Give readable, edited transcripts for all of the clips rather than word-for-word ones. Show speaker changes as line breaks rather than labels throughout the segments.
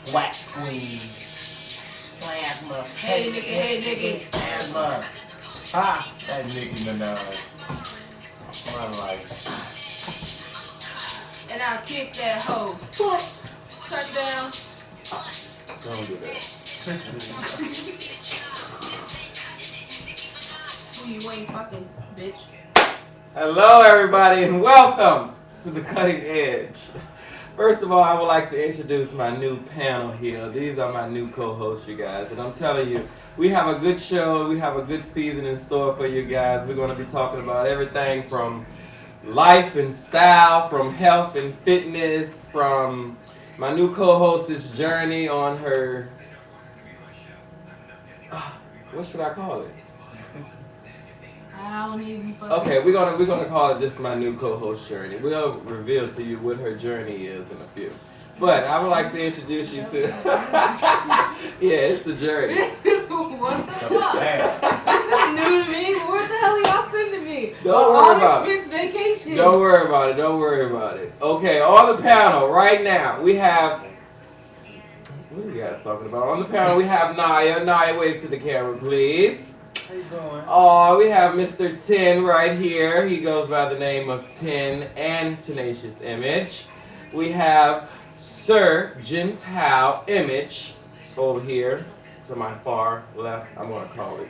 wax queen, plasma,
Hey, Nikki.
plasma. Ha! That Nicki Minaj. My life.
And I'll kick that hoe. Touchdown.
Don't do that.
You ain't fucking bitch.
Hello, everybody, and welcome to the Cutting Edge. First of all, I would like to introduce my new panel here. These are my new co-hosts, you guys, and I'm telling you, we have a good show. We have a good season in store for you guys. We're going to be talking about everything from life and style, from health and fitness, from my new co-host's journey on her. What should I call it?
I don't even fucking.
Okay, we're gonna call it just my new co-host journey. We'll reveal to you what her journey is in a few. But I would like to introduce you to yeah, it's the journey.
What the fuck? This is new to me. What the hell are y'all sending me?
Don't worry about
it. Vacation.
Don't worry about it. Don't worry about it. Okay, on the panel right now we have. What are you guys talking about? On the panel we have Naya. Naya, wave to the camera, please.
How you doing?
Oh, we have Mr. 10 right here. He goes by the name of 10 and Tenacious Image. We have Sir Gentile Image over here to my far left, I'm going to call it.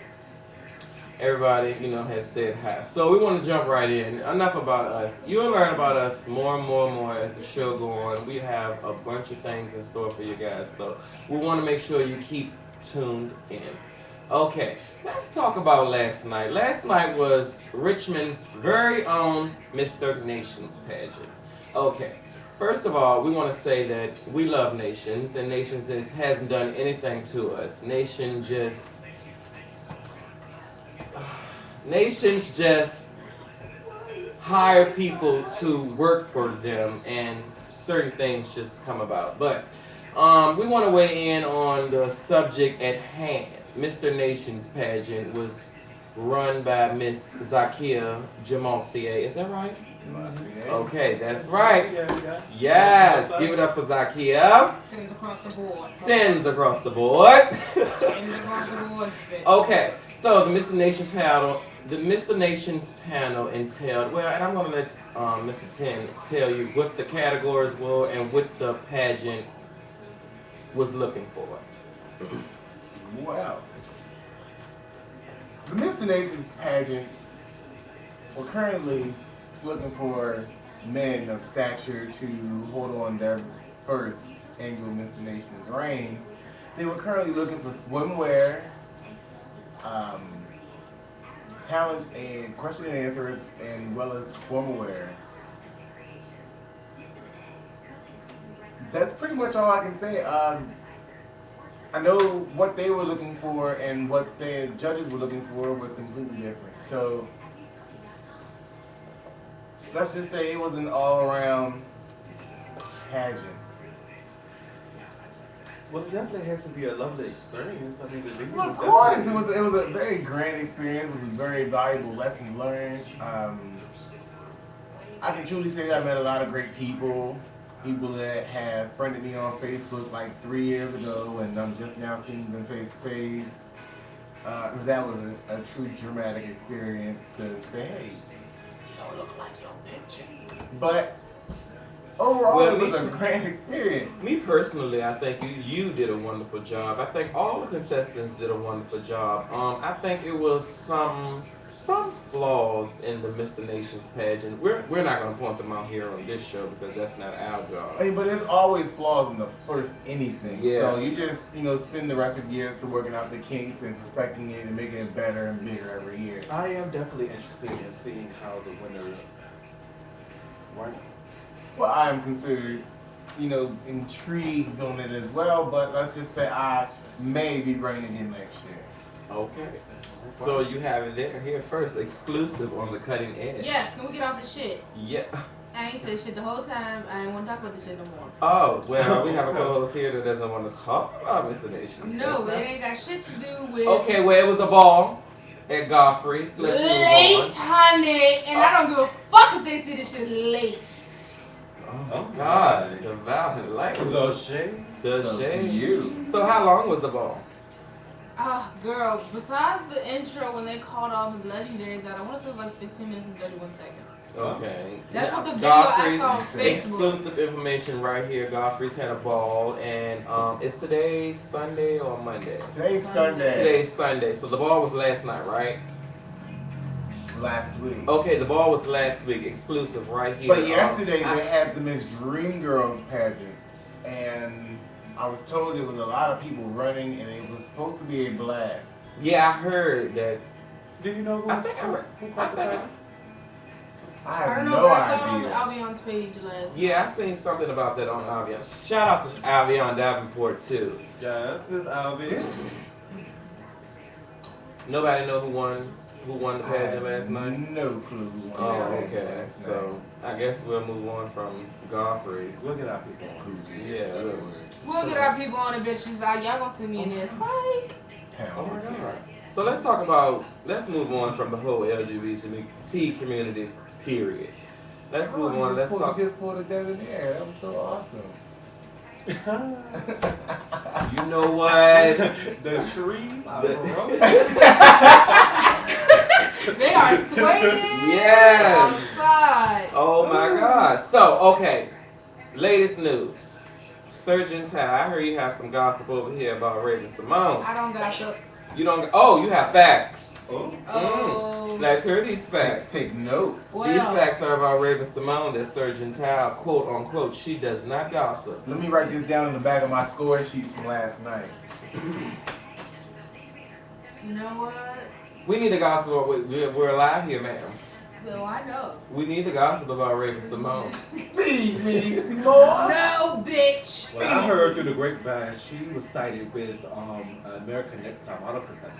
Everybody, has said hi. So we want to jump right in. Enough about us. You'll learn about us more and more as the show goes on. We have a bunch of things in store for you guys. So we want to make sure you keep tuned in. Okay, let's talk about last night. Last night was Richmond's very own Mr. Nations pageant. Okay, first of all, we want to say that we love Nations, and Nations hasn't done anything to us. Nations just hire people to work for them, and certain things just come about. But we want to weigh in on the subject at hand. Mr. Nations pageant was run by Miss Zakia Jamalcier. Is that right? Okay, that's right. Yes, give it up for Zakia.
10s across the board.
10s across the board.
10s across the board.
Okay, so the Mr. Nations panel entailed, well, and I'm going to let Mr. 10 tell you what the categories were and what the pageant was looking for.
Wow. The Mr. Nations pageant, we're currently looking for men of stature to hold on their first annual Mr. Nations reign. They were currently looking for swimwear, talent and question and answers, as well as formal wear. That's pretty much all I can say. I know what they were looking for and what the judges were looking for was completely different. So let's just say it was an all-around pageant.
Well, it definitely had to be a lovely experience. I mean,
Well, of course, it was a very grand experience. It was a very valuable lesson learned. I can truly say I met a lot of great people. People that have friended me on Facebook like 3 years ago, and I'm just now seeing them face to face. That was a true dramatic experience to say, hey, you don't look like your picture. But overall,
Well,
it was a grand experience.
Me personally, I think you did a wonderful job. I think all the contestants did a wonderful job. I think it was some flaws in the Mr. Nations pageant. We're not going to point them out here on this show because that's not our job.
I mean, but there's always flaws in the first anything.
Yeah.
So you just, spend the rest of the year to working out the kinks and perfecting it and making it better and bigger every year.
I am definitely interested in seeing how the winners rank.
Well, I am considered, intrigued on it as well, but let's just say I may be bringing it in next year.
Okay. So you have it here first, exclusive on the Cutting Edge.
Yes, can we get off the shit?
Yeah.
I ain't said shit the whole time. I ain't want to talk about this shit no more.
Oh, well, we have a co-host here that doesn't want to talk about Mr. Nations.
No, it ain't got shit to do with...
Okay, well, it was a ball at Godfrey. So let's move
late,
on.
honey. And I don't give a fuck if they say this shit late.
Oh, God. The violent language.
The shade.
The
So for
shade.
you.
So how long was the ball?
Ah, girl, besides the intro when they called all the legendaries out, I want to say it was like 15 minutes and 31 seconds.
Okay.
That's
Now,
what the video I
Godfrey's
saw on Facebook.
exclusive information right here. Godfrey's had a ball, and is today Sunday or Monday?
Today's Sunday.
Today's Sunday. So the ball was last night, right?
Last week.
Okay, the ball was last week, exclusive right here.
But yesterday they had the Miss Dream Girls pageant, and I was told there was a lot of people running, and it was supposed to be a blast.
Yeah, I heard that.
Do you know who?
I think I heard.
Who caught the pass?
I
I
have
don't know,
no
but I saw it
idea.
on Alvion's page last.
Yeah, I seen something about that on Albion. Shout out to Albion Davenport too.
Yes, this is Alvin.
Nobody know who won the
I
pageant
have
last night.
no clue. Who won
Oh,
the pageant
okay.
last
So I guess we'll move on from Godfrey's.
Look at our people.
Yeah.
We'll get our people on it, bitch. She's like, y'all gonna see me in there. Psych.
night.
Oh my God. So let's move on from the whole LGBT community, period. Let's move on. Let's talk.
Just for the desert air. That was so awesome.
You know what?
The trees are
The-
growing.
They are swaying
Yes.
on the side.
Oh my God. So, okay. Latest news. Surgeon Ty, I heard you have some gossip over here about Raven Simone.
I don't gossip.
You don't. Oh, you have facts.
Oh.
Oh.
Let's hear these facts.
Take notes.
These
Well,
facts are about Raven Simone that Surgeon Ty, quote unquote, she does not gossip.
Let me write this down in the back of my score sheets from last night.
you know what?
We need to gossip. We're alive here, ma'am.
Well, I know.
We need to gossip about Raven Simone.
Leave me, Simone.
No, bitch.
Well, I heard through the grapevine she was cited with American Next Top Model contestant.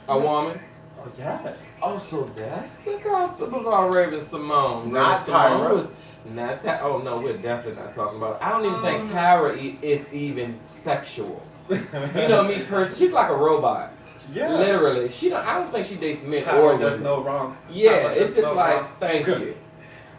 A woman?
Oh yeah.
Oh, so that's the gossip about Raven Simone.
Not
Raven Simone
Tyra.
was not Oh no, we're definitely not talking about. I don't even
Oh,
think
no.
Tyra is even sexual. You know me personally. She's like a robot.
Yeah.
Literally, I don't think she dates men or
Tyra does
women.
no wrong.
Yeah,
Tyra
it's
does
just
no
like
wrong.
thank you.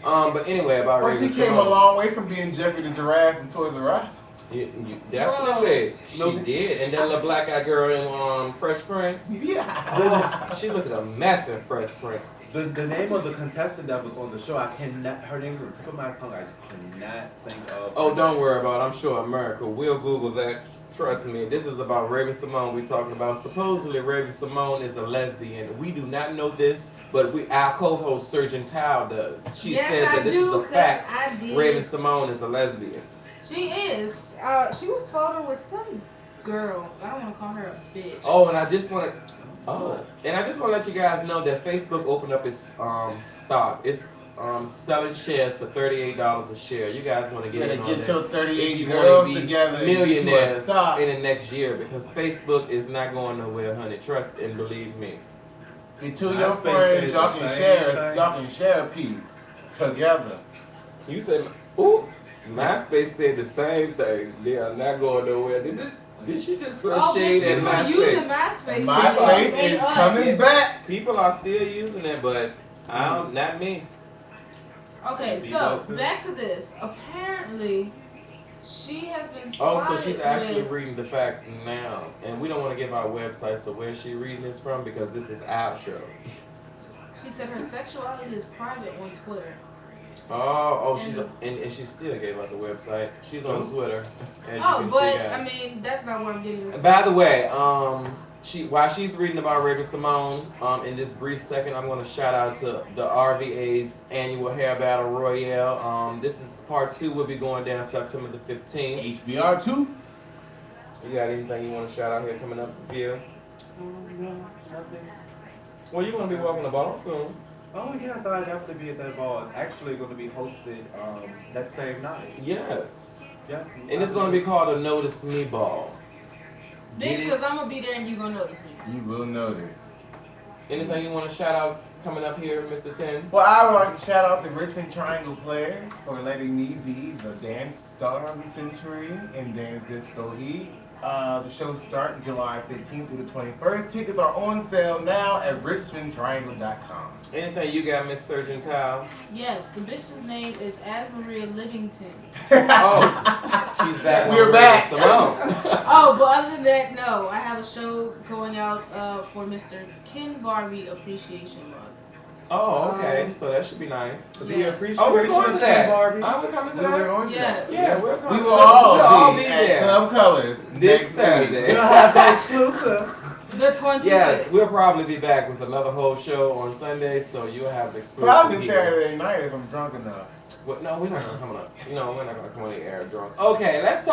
But anyway, about
Well,
Raven
she came a
Simone.
long way from being Jeffrey the Giraffe and Toys R Us.
You definitely,
Whoa.
she did. And that little black eyed girl in Fresh Prince.
Yeah.
She looked a mess in Fresh Prince.
The name of the contestant that was on the show, I cannot. Her name is on the tip of my tongue. I just cannot think of.
Oh, don't worry about it. I'm sure America will Google that. Trust me. This is about Raven Simone we're talking about. Supposedly, Raven Simone is a lesbian. We do not know this, but our co-host, Surgeon Tao, does. She
yes,
says
I
that this
do,
is a
'cause
fact.
I did.
Raven Simone is a lesbian.
She is. She was photoed with some girl. I don't want to call her a bitch.
Oh, and I just want to... and I just want to let you guys know that Facebook opened up its stock. It's selling shares for $38 a share. You guys want to
You
get
gotta
in on
get
that.
your
If
38
you
girls
want to be
together and get you a
millionaires
stock.
in the next year, because Facebook is not going nowhere, honey. Trust and believe me.
And to
My
your
faith
friends,
is
y'all
the
can
same
share.
thing.
Y'all can share a piece together.
You said, ooh, MySpace said the same thing. They are not going nowhere. Did she just throw
Oh,
shade
bitch,
at
people are using
MySpace?
MySpace.
My
People
face
stay
is
up.
coming back.
People are still using it, but not me.
Okay,
Be
so
well, too.
back to this. Apparently, she has been
Oh,
spotted
so she's actually
with,
reading the facts now. And we don't want to give our website, so where's she reading this from? Because this is our show.
She said her sexuality is private on Twitter.
And she still gave out the website. She's on Twitter, as you
Oh,
can
but
see, guys.
I mean, that's not where I'm getting this.
By the way, while she's reading about Raven Simone, in this brief second, I'm going to shout out to the RVA's annual hair battle royale. This is part 2. We'll be going down September the 15th.
HBR 2.
You got anything you want to shout out here coming up, Bill?
No, nothing.
Well, you're going to be walking the ball soon.
Oh yes, I'll definitely be at that ball. It's actually going to be hosted that same night.
Yes.
Yes.
And it's going to be called a Notice Me Ball.
Bitch,
Get it?
because I'm going to be there and you going to notice me.
You will notice.
Anything you want to shout out coming up here, Mr. 10?
Well, I would like to shout out the Richmond Triangle Players for letting me be the dance star of the century in Dance Disco Heat. The shows start July 15th through the 21st. Tickets are on sale now at richmondtriangle.com.
Anything you got, Miss Surgeon Towel?
Yes, the bitch's name is Asmaria Livington.
Oh, she's back.
We're back.
Simone.
Oh, but other than that, no. I have a show going out for Mr. Ken Barbie Appreciation Month.
Oh, okay. So that should be nice.
The
Yes.
appreciation
Oh, we're going to
of
that.
Barbie.
Oh, we're coming to
We're
that.
going to
Yes.
that.
Yeah, we're coming.
We
to
will
that.
all
We'll all
be
be
at
there
Club Colors
this
next
Saturday.
We'll have that exclusive.
The 26th.
Yes, we'll probably be back with another whole show on Sunday, so you'll have the exclusive.
Probably
here.
Saturday night if I'm drunk enough.
Well, no, we're not gonna come on. No, we're not gonna come on the air drunk. Okay, let's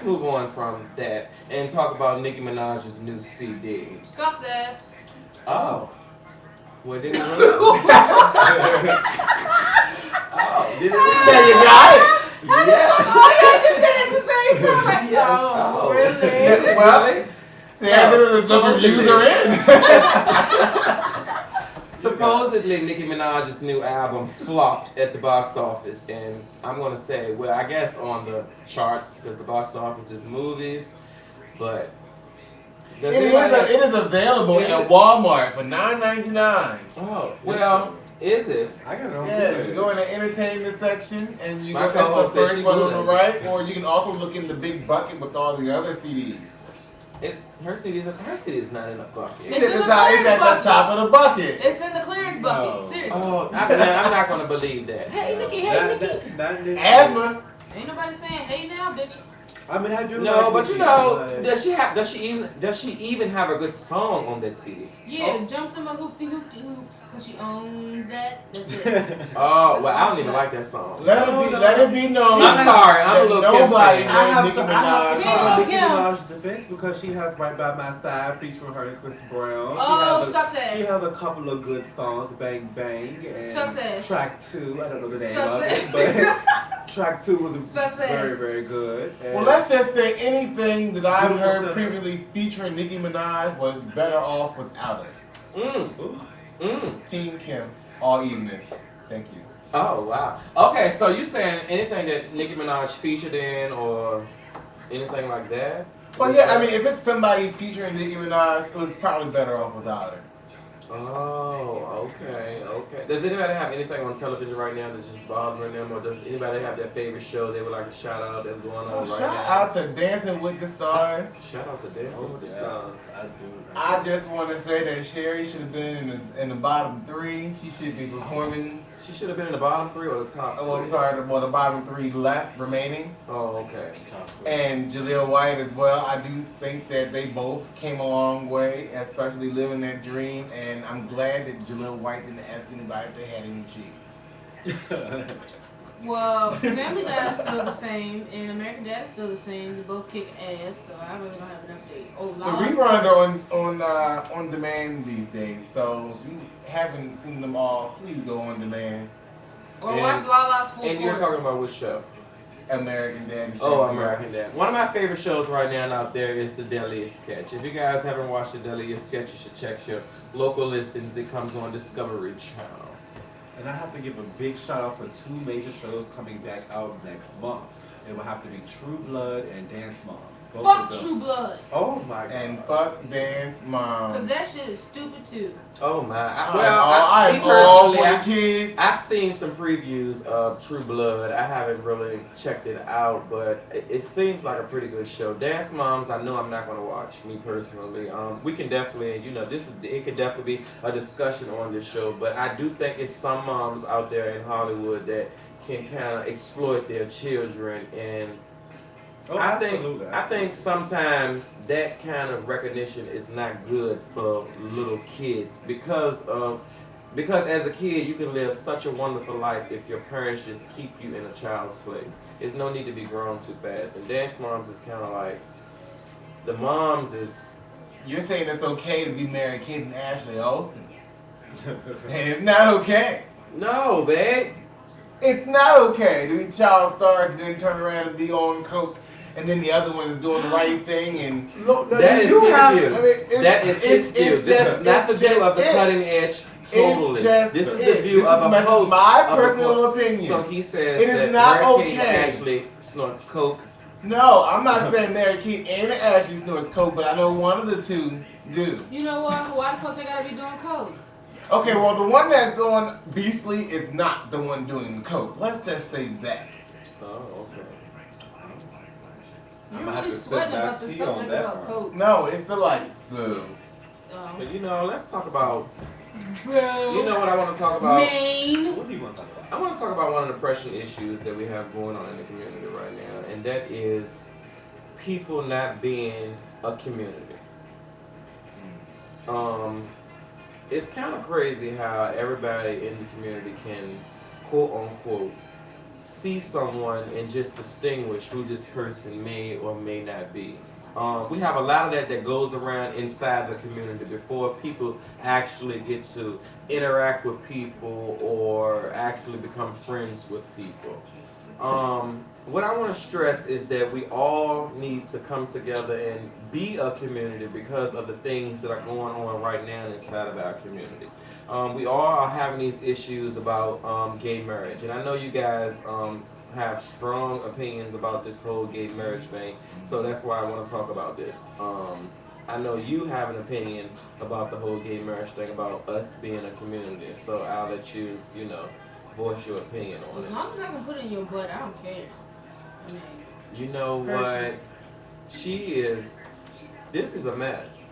move on from that and talk about Nicki Minaj's new CD.
Sucks ass.
Oh. Well, did it really? Oh, did it really?
There you got it.
Yeah.
I just did it at the same time. Like,
Yes.
oh,
Oh.
really?
Well, the reviews are in.
Supposedly, Nicki Minaj's new album flopped at the box office, and I'm gonna say, well, I guess on the charts because the box office is movies, but does
It
anybody-
is available at Walmart for $9.99.
Oh, well, is it?
I got no
Yeah, you go in the entertainment section and you
My
go
co-host
at the
said
first
she
one on
Googled
the
it.
right, or you can also look in the big bucket with all the other CDs.
Her CD is not in the bucket.
It's
It's
in
at
the
the top, it's
clearance
at the
bucket.
top of the bucket.
It's in the clearance bucket.
No.
Seriously.
Oh, I'm not gonna believe that. Hey, Nicki, hey, Nicki.
Not Nicki.
Asthma.
Ain't nobody saying, hey now, bitch.
I mean, I do.
No,
like
but you
Nicki,
know,
but-
does she even have a good song on that CD?
Yeah, jumped in my hoopty hoopty hoop. Cause she owns that. That's it.
Oh, well, I don't even like that song.
Let it be known.
I'm sorry, I'm a
that
little Kim
nobody
fan.
I have
named
to,
Nicki
I have to
Minaj.
Kim.
call Nicki
Kim.
Minaj's defense because she has Right By My Side featuring her and Chris Brown.
Oh,
she
sucks
has
ass.
She has a couple of good songs, Bang Bang and
Sucks ass.
Track 2. I don't know the name
Sucks
of
ass.
it, but Track 2 was
Sucks ass.
very, very good. And
Well, let's just say anything that I've
Beautiful
heard
singer.
previously featuring Nicki Minaj was better off without her.
Ooh.
Team Kim, all evening. Thank you.
Oh, wow. Okay, so you saying anything that Nicki Minaj featured in or anything like that?
Well, yeah, I mean, if it's somebody featuring Nicki Minaj, it was probably better off without her.
Oh, okay. Does anybody have anything on television right now that's just bothering them, or does anybody have their favorite show they would like to shout out that's going on
Well,
right
shout
now?
out to Dancing with the Stars.
Shout out to Dancing with the Stars.
I do.
I just want to say that Sherry should have been in the bottom three. She should be performing.
She should have been in the bottom three or the top.
Oh, I'm
three?
sorry, the bottom three left remaining.
Oh, okay.
And Jaleel White as well. I do think that they both came a long way, especially living that dream. And I'm glad that Jaleel White didn't ask anybody if they had any cheese.
Well, Family Guy is still the same, and American Dad is still the same. They both kick ass, so I really don't have an update. Oh,
The
Law's
reruns are on demand these days, so if you haven't seen them all, please go on demand.
Or
And-
watch Lala's Full
And you're
Court.
talking about which show?
American Dad.
Oh, American Dad. One of my favorite shows right now out there is the Deadliest Sketch. If you guys haven't watched the Deadliest Sketch, you should check your local listings. It comes on Discovery Channel.
And I have to give a big shout out for two major shows coming back out next month. It will have to be True Blood and Dance Mom. Both
Fuck
of them.
True Blood.
Oh my god.
And fuck Dance
Cause
Mom.
that shit is stupid too.
Oh my!
I'm
me
all
personally,
for the kids.
I've seen some previews of True Blood. I haven't really checked it out, but it seems like a pretty good show. Dance Moms, I know I'm not going to watch, me personally. We can definitely, it could definitely be a discussion on this show, but I do think it's some moms out there in Hollywood that can kind of exploit their children, and
Oh,
I
absolutely.
think sometimes that kind of recognition is not good for little kids because as a kid you can live such a wonderful life if your parents just keep you in a child's place. There's no need to be grown too fast. And Dance Moms is kind of like the moms is.
You're saying it's okay to be married Kid and Ashley Olsen. And it's not okay.
No, babe.
It's not okay to be child stars and then turn around and be on coke, and then the other one is doing the right thing. And
That is his view.
I mean, it's-
That is his
it's
view. This
just-
is not the
it's
view
just
of the
it.
cutting edge. Totally.
It's just
This is
it.
the view of a
This is
host.
my
of a
personal
co-
opinion.
So he says
It is
that
not
Mary Kate
okay.
Ashley snorts coke.
No, I'm not saying Mary Kate and Ashley snorts coke, but I know one of the two do.
You know what? Why the fuck they gotta be doing coke?
Okay, well, the one that's on Beastly is not the one doing the coke. Let's just say that.
Oh, okay.
You're
I'ma have
really
to sit
sweating
back
about
to
this
you on
subject
that
about
one.
coke.
No, it's the lights, boo.
But you know, let's talk about.
Bro.
You know what I want to talk about?
Maine.
What do you want to talk about?
I want to talk about one of the pressing issues that we have going on in the community right now, and that is people not being a community. It's kind of crazy how everybody in the community can, quote unquote, see someone and just distinguish who this person may or may not be. We have a lot of that goes around inside the community before people actually get to interact with people or actually become friends with people. What I want to stress is that we all need to come together and be a community because of the things that are going on right now inside of our community. We all are having these issues about gay marriage, and I know you guys have strong opinions about this whole gay marriage thing, so that's why I want to talk about this. I know you have an opinion about the whole gay marriage thing, about us being a community, so I'll let you, voice your opinion on
As
it.
long as I can put it in your butt, I don't care. I mean,
You know what?
Personally.
This is a mess.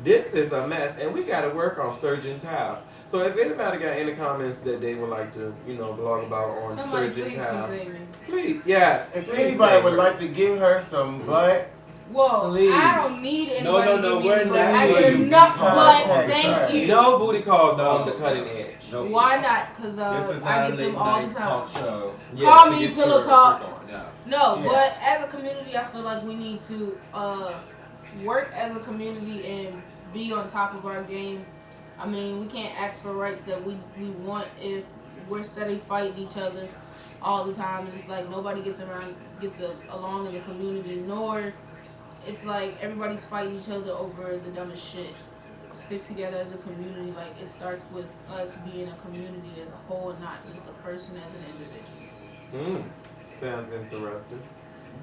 This is a mess, and we got to work on Surgeon Tile. So if anybody got any comments that they would like to, blog about on
somebody
Surgeon
please
Tile,
come save me.
please, yes.
If
please
anybody
save
would
her.
like to give her some butt,
Whoa,
Please.
I don't need
No,
anybody
no,
to give
we're
me the butt.
not
I get
letting you
enough
come
butt,
on the
thank
track.
you.
No booty calls
No,
on the cutting edge.
No.
Why not? Because
This is
I
not a
get them
late
all the
night
time.
talk show.
Call
to
me
get
pillow
your
talk.
freak on.
No.
No,
Yeah.
but as a community, I feel like we need to work as a community and be on top of our game. I mean, we can't ask for rights that we want if we're steady fighting each other all the time. And it's like nobody gets along in the community, nor it's like everybody's fighting each other over the dumbest shit. Stick together as a community. Like it starts with us being a community as a whole, not just a person as an individual.
Sounds interesting.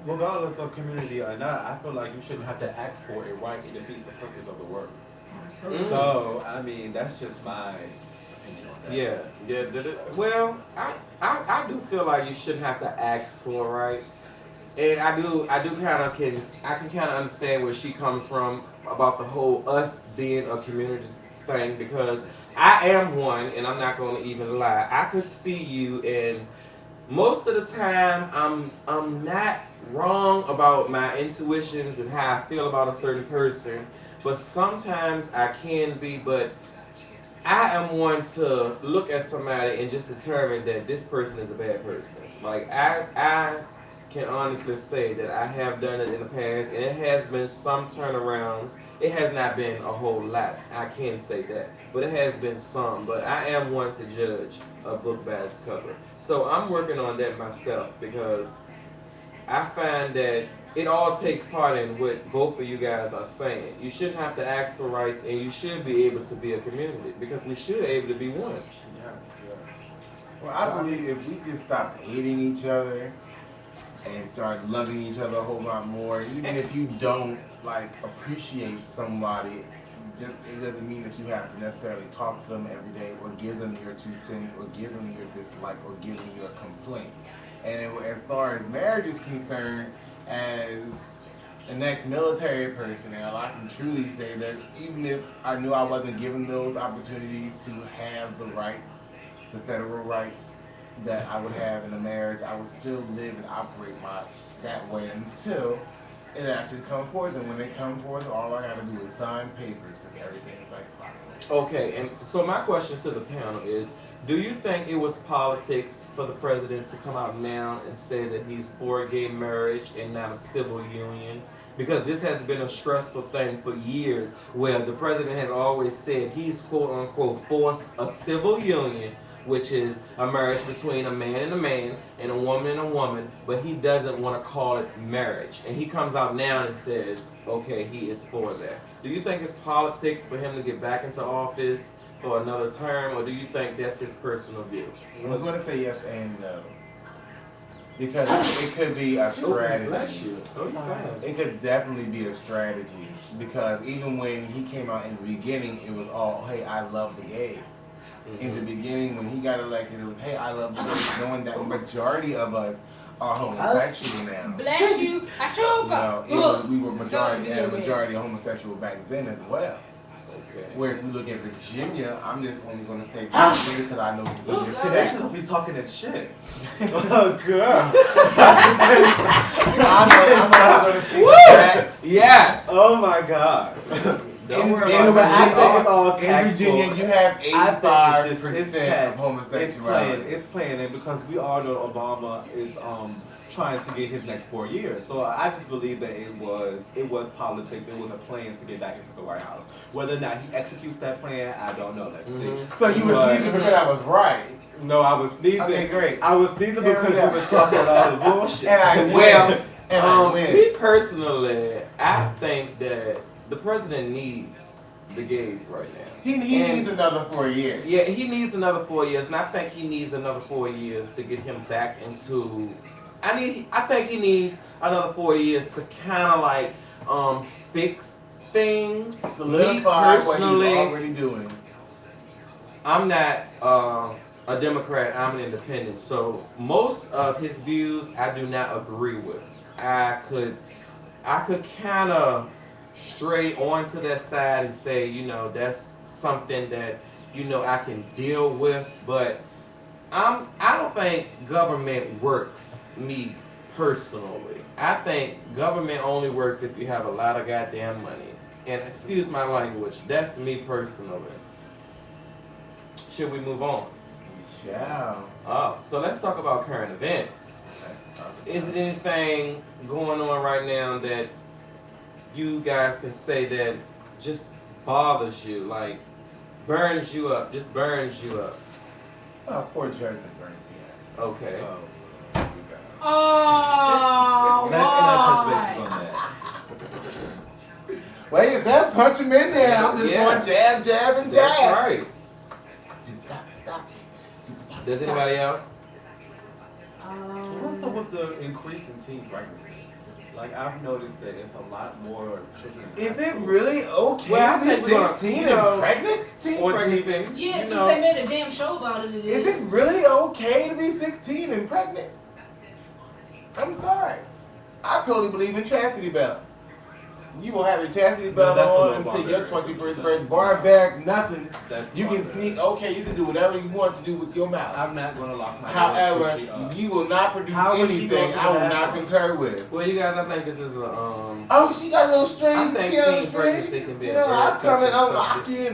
Regardless of community or not, I feel like you shouldn't have to ask for a right. It defeats the purpose of the work.
So
So, I mean, that's just my opinion on that.
Yeah. Well, I do feel like you shouldn't have to ask for a right. And I can kind of understand where she comes from about the whole us being a community thing, because I am one, and I'm not going to even lie. I could see you, and most of the time I'm not wrong about my intuitions and how I feel about a certain person, but sometimes I can be. But I am one to look at somebody and just determine that this person is a bad person. Like I can honestly say that I have done it in the past, and it has been some turnarounds. It has not been a whole lot, I can say that, but it has been some. But I am one to judge a book by its cover. So I'm working on that myself, because I find that it all takes part in what both of you guys are saying. You shouldn't have to ask for rights, and you should be able to be a community, because we should be able to be one.
Yeah.
well, I believe if we just stop hating each other and start loving each other a whole lot more, even if you don't like appreciate somebody, just it doesn't mean that you have to necessarily talk to them every day or give them your 2 cents or give them your dislike or give them your complaint. And as far as marriage is concerned, as an ex-military personnel, I can truly say that even if I knew I wasn't given those opportunities to have the rights, the federal rights that I would have in a marriage, I would still live and operate that way until it actually comes forth. And when they come forth, all I gotta do is sign papers, because everything is like clockwork.
Okay, and so my question to the panel is, do you think it was politics for the president to come out now and say that he's for gay marriage and not a civil union? Because this has been a stressful thing for years, where the president has always said he's quote unquote for a civil union, which is a marriage between a man and a woman, but he doesn't want to call it marriage. And he comes out now and says, okay, he is for that. Do you think it's politics for him to get back into office for another term, or do you think that's his personal view?
I'm going to say yes and no. because it could be a
Oh, bless
strategy.
you. Oh, you fine.
It could definitely be a strategy because even when he came out in the beginning, it was all, "Hey, I love the gays." In the beginning, when he got elected, it was, "Hey, I love the gays," knowing that majority of us are homosexual now.
Bless you. I choke
You know,
up.
it was, we were majority,
Something
and a
video game.
majority of homosexual back then as well.
Okay.
Where if we look at Virginia, I'm just only going to say Virginia because I know Virginia
Ooh,
Today
today.
should be talking that shit. Oh, girl.
I'm only going to speak
Woo!
facts.
Yeah.
Oh, my God.
Don't worry
in
about
I
it.
think it's all
In
tactful.
Virginia, you have
I think
85%
it's
of
playing.
homosexuality.
It's playing it because we all know Obama is trying to get his next 4 years. So I just believe that it was politics. It was a plan to get back into the White House. Whether or not he executes that plan, I don't know. Let's see.
So you were sneezing because I was right.
No, I was sneezing.
Okay, great.
I was sneezing
There
because
we
you
go.
were talking all the bullshit.
And I win.
Well,
and I win.
me personally, I think that the president needs the gays right now.
He
And-
needs another 4 years.
Yeah, he needs another 4 years, and I think he needs another 4 years to get him back into. I think he needs another 4 years to kind of like fix things.
Solidify
Me
what he's
personally,
already doing.
I'm not a Democrat. I'm an independent. So most of his views I do not agree with. I could kind of stray onto that side and say, you know, that's something that, you know, I can deal with. But I don't think government works me personally. I think government only works if you have a lot of goddamn money. And excuse my language, that's me personally. Should we move on?
Shall.
Oh, so let's talk about current events. Is it anything going on right now that you guys can say that just bothers you, like burns you up, just burns you up?
Oh, poor judgment burns me out.
Okay.
Oh,
Can I touch bases
why?
on that?
Wait, is that punch him in there? I'm just
Yeah.
going jab, jab, and
That's
jab.
right.
Stop.
Does anybody else?
What's up with the increase in teen pregnancy? Like, I've noticed that it's a lot more children. in
Is
high
it
school.
really okay
Well, I
to be
think we're gonna-
16
you know,
and pregnant?
Teen
Or
pregnancy.
Yeah,
you
since
know,
they made a damn show about it, it
Is
is.
it really okay to be 16 and pregnant? I'm sorry. I totally believe in chastity belts. You will have a chastity belt
that's a
on
little
until your
barbaric.
21st birthday. Barbaric, nothing.
That's
You can
barbaric.
sneak, okay, you can do whatever you want to do with your mouth.
I'm not gonna lock my
However,
coochie up.
you will not produce
How would she
anything
go to
I will
that?
not concur with.
well, you guys, I think this is a
Oh, she got a little string.
I think
you know,
teen
string.
pregnancy can be
You
a
know,
very
I'll come and
touchy
unlock
subject.
you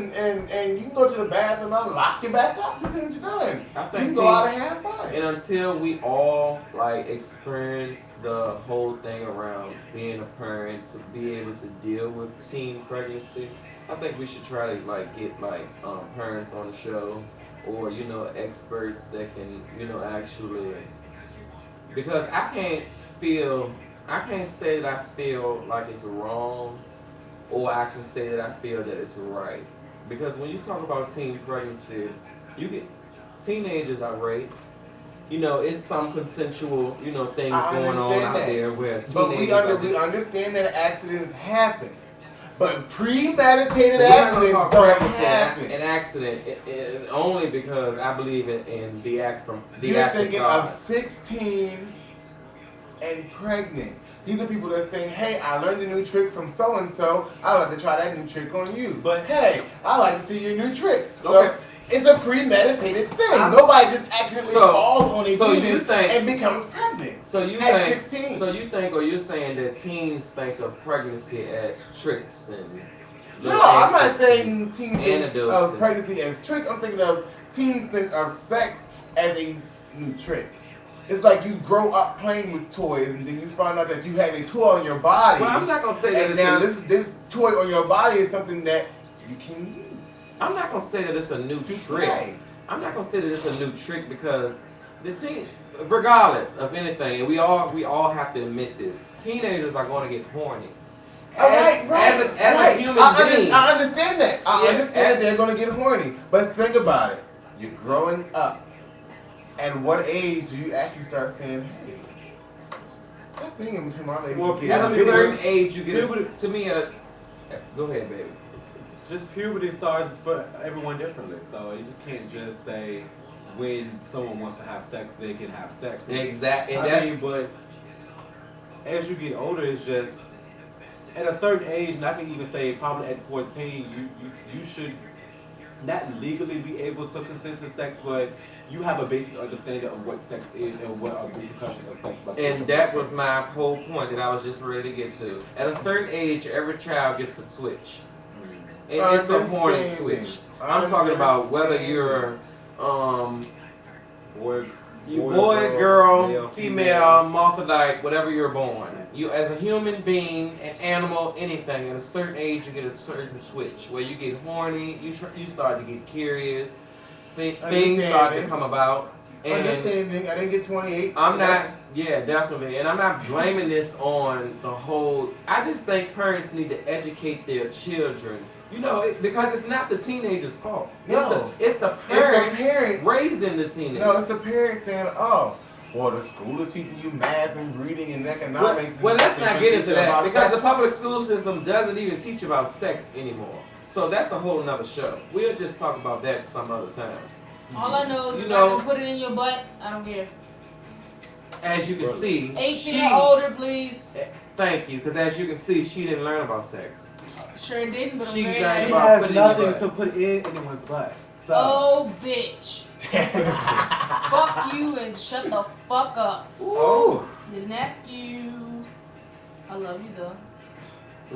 and you can go to the bathroom and unlock you back up. You see what you're doing.
I
You
think
can go out and have fun.
And until we all like experience the whole thing around being a parent to be able to deal with teen pregnancy, I think we should try to like get like parents on the show or you know experts that can you know actually because I can't say that I feel like it's wrong or I can say that I feel that it's right because when you talk about teen pregnancy, you get teenagers are raped. You know, it's some consensual, you know, things
I
going on
understand
out
that.
there where
But
teenagers
we
are just,
understand that accidents happen. But premeditated
we're not gonna
accidents
call
don't
pregnancy
happen.
an accident only because I believe in the act from the
You're
act of
thinking
God.
of 16 and pregnant. These are people that are saying, hey, I learned a new trick from so-and-so. I'd like to try that new trick on you.
But-
hey, I like to see your new trick. So
Okay.
it's a premeditated thing. Nobody just accidentally
So-
falls on a
so you
penis
think-
and becomes pregnant.
So you
at
think
16.
So you think or you're saying that teens think of pregnancy as tricks and
No,
little
I'm not
antics
saying teens think
antidotes
of
and-
pregnancy as trick. I'm thinking of teens think of sex as a new trick. It's like you grow up playing with toys and then you find out that you have a toy on your body.
Well, I'm not gonna say that
and
it's
now
a,
this toy on your body is something that you can use
I'm not gonna say that it's a new
to
trick.
play.
I'm not gonna say that it's a new trick because the teen, regardless of anything, and we all have to admit this, teenagers are going to get horny.
All right, right,
as
right.
a human being.
I understand that. I
Yeah,
understand
as-
that they're going to get horny. But think about it. You're growing up. At what age do you actually start saying, hey, That thing in between my legs.
Well,
is
At a
getting
certain
bigger.
age, you get
Puberty-
to me at a. Go ahead, baby.
Just puberty starts for everyone differently, so you just can't just say when someone wants to have sex, they can have sex.
Exactly. And
I
that's
mean, but as you get older, it's just at a certain age, and I can even say probably at 14, you should not legally be able to consent to sex, but you have a basic understanding of what sex is and what are the repercussions of sex.
and that was my whole point that I was just ready to get to. At a certain age, every child gets a switch. And it's a horny
Understanding.
switch. I'm talking about whether you're
boy,
boy, girl,
male,
female, hermaphrodite, whatever you're born. You, as a human being, an animal, anything, at a certain age, you get a certain switch where you get horny, you start to get curious, things start to
Understanding.
come about. And
Understanding. I didn't get 28.
I'm not, yeah, definitely. And I'm not blaming this on the whole, I just think parents need to educate their children. You know, because it's not the teenager's fault.
No.
It's the
It's the
parents
parents.
raising the teenager.
No, it's the parents saying, oh, well, the school is teaching you math and reading and economics.
Well, let's not get into that
about
because the
sex.
public school system doesn't even teach about sex anymore. So that's a whole nother show. We'll just talk about that some other time.
All I know is
You
if
know-
I can put it in your butt, I don't care.
As you can see,
18 or older, please.
Thank you, because as you can see, she didn't learn about sex.
Sure didn't, but I'm
She
very
got
nice.
She
about
has
put it in your
nothing
butt.
to put in anyone's butt. So,
Oh, bitch. Fuck you and shut the fuck up.
Oh.
Didn't ask you. I love you though.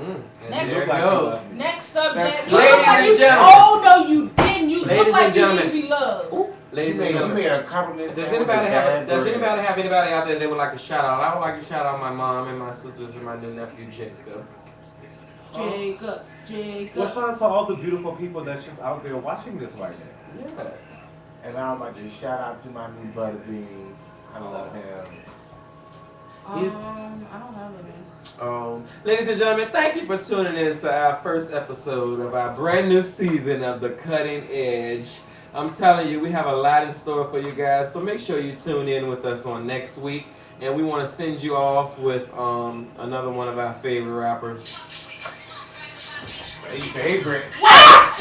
And
Next.
there it
Looks like
goes.
Next subject.
Now,
You
ladies
look like
and
you.
gentlemen.
Oh no, you didn't. You
Ladies
look like
and
you need
gentlemen.
to be loved.
You
Ladies and
made
gentlemen.
a compliment.
Does anybody have anybody out there that would like to shout out? I would like to shout out my mom and my sisters and my new nephew Jacob.
Jacob,
well,
Jacob.
shout out to all the beautiful people that's just out there watching this right now.
Yes.
And I would like to shout out to my new butter bean. I love him.
I don't have any.
Ladies and gentlemen, thank you for tuning in to our first episode of our brand new season of The Cutting Edge. I'm telling you, we have a lot in store for you guys, so make sure you tune in with us on next week. And we want to send you off with another one of our favorite rappers.
Favorite.
What?